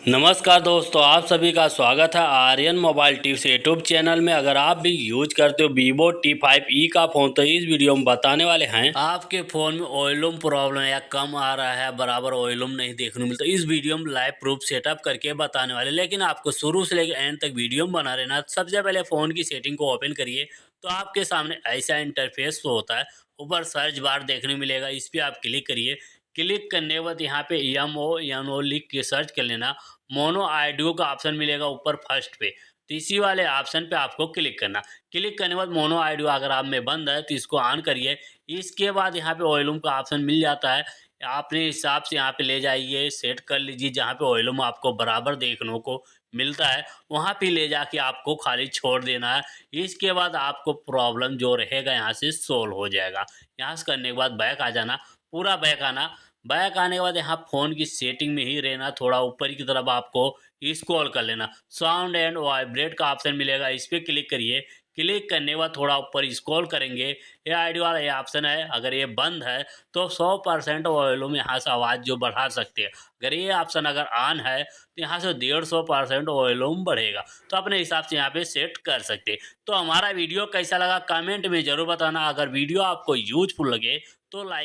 नमस्कार दोस्तों, आप सभी का स्वागत है Aryan mobile tips YouTube channel में। अगर आप भी यूज करते हो वीवो T5e का फ़ोन तो इस वीडियो में बताने वाले हैं आपके फ़ोन में ऑयलूम प्रॉब्लम या कम आ रहा है, बराबर ऑयलूम नहीं देखने को मिलता। इस वीडियो में लाइव प्रूफ सेटअप करके बताने वाले, लेकिन आपको शुरू से लेकर एंड तक वीडियो में बना रहना। सबसे पहले फ़ोन की सेटिंग को ओपन करिए तो आपके सामने ऐसा इंटरफेस होता है। ऊपर सर्च बार देखने मिलेगा, इस पर आप क्लिक करिए। क्लिक करने के बाद यहाँ पे MONO लिख के सर्च कर लेना। मोनो ऑडियो का ऑप्शन मिलेगा ऊपर फर्स्ट पे, तो इसी वाले ऑप्शन पे आपको क्लिक करना। क्लिक करने के बाद मोनो ऑडियो अगर आप में बंद है तो इसको ऑन करिए। इसके बाद यहाँ पे वॉल्यूम का ऑप्शन मिल जाता है, अपने हिसाब से यहाँ पे ले जाइए, सेट कर लीजिए। जहाँ पे वॉल्यूम आपको बराबर देखने को मिलता है वहाँ पे ले जाके आपको खाली छोड़ देना है। इसके बाद आपको प्रॉब्लम जो रहेगा यहाँ से सोल्व हो जाएगा। यहाँ से करने के बाद बैक आ जाना, पूरा बैक आना। बैक आने के बाद यहाँ फ़ोन की सेटिंग में ही रहना, थोड़ा ऊपर की तरफ आपको स्क्रॉल कर लेना। साउंड एंड वाइब्रेट का ऑप्शन मिलेगा, इस पर क्लिक करिए। क्लिक करने के बाद थोड़ा ऊपर स्क्रॉल करेंगे, ये आईडी वाला ये ऑप्शन है। अगर ये बंद है तो 100% वॉल्यूम यहाँ से आवाज़ जो बढ़ा सकते हैं। अगर ये ऑप्शन अगर ऑन है तो यहाँ से 150% वॉल्यूम बढ़ेगा। तो अपने हिसाब से यहाँ पे सेट कर सकते हैं। तो हमारा वीडियो कैसा लगा कमेंट में ज़रूर बताना। अगर वीडियो आपको यूजफुल लगे तो लाइक